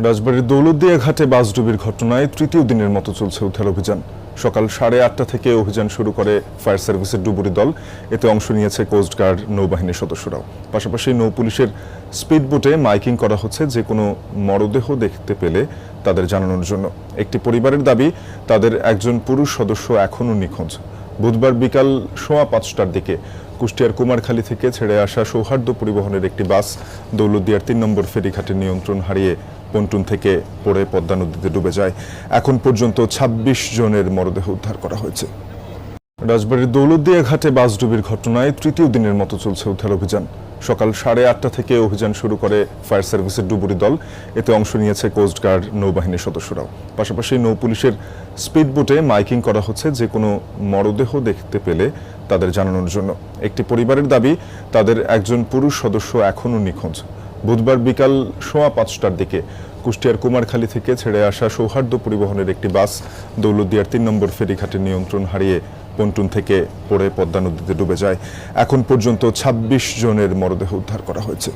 রাজবাড়ীর দৌলতদিয়া ঘাটে বাসডুবির ঘটনায় তৃতীয় দিনের মতো চলছে উদ্ধার অভিযান। সকাল 8:30 থেকে অভিযান শুরু করে ফায়ার সার্ভিসের ডুবুরি দল। এতে অংশ নিয়েছে কোস্টগার্ড, নৌবাহিনীর সদস্যরাও। পাশাপাশি নৌ পুলিশের স্পিড বোটে মাইকিং করা হচ্ছে যে কোনো মরদেহ দেখতে পেলে তাদের জানানোর জন্য। একটি পরিবারের দাবি, তাদের একজন পুরুষ সদস্য এখনও নিখোঁজ। বুধবার বিকাল 5:15টার দিকে কুষ্টিয়ার কুমারখালী থেকে ছেড়ে আসা সৌহার্দ্য পরিবহনের একটি বাস দৌলতদিয়ার 3 নম্বর ফেরিঘাটে নিয়ন্ত্রণ হারিয়ে পন্টুন থেকে পড়ে পদ্মা নদীতে ডুবে যায়। এখন পর্যন্ত 26 জনের মরদেহ উদ্ধার করা হয়েছে। রাজবাড়ীর দৌলতদিয়া ঘাটে বাসডুবির ঘটনায় তৃতীয় দিনের মতো চলছে উদ্ধার অভিযান। সকাল 8:30 থেকে অভিযান শুরু করে ফায়ার সার্ভিসের ডুবুরি দল। এতে অংশ নিয়েছে কোস্টগার্ড, নৌবাহিনীর সদস্যরাও। পাশাপাশি নৌ পুলিশের স্পিড বোটে মাইকিং করা হচ্ছে যে কোনো মরদেহ দেখতে পেলে তাদের জানানোর জন্য। একটি পরিবারের দাবি, তাদের একজন পুরুষ সদস্য এখনও নিখোঁজ। বুধবার বিকাল 5:15টার দিকে কুষ্টিয়ার কুমারখালী থেকে ছেড়ে আসা সৌহার্দ্য পরিবহনের একটি বাস দৌলতদিয়ার 3 নম্বর ফেরিঘাটে নিয়ন্ত্রণ হারিয়ে পন্টুন থেকে পড়ে পদ্মা নদীতে ডুবে যায়। এখন পর্যন্ত 26 জনের মরদেহ উদ্ধার করা হয়েছে।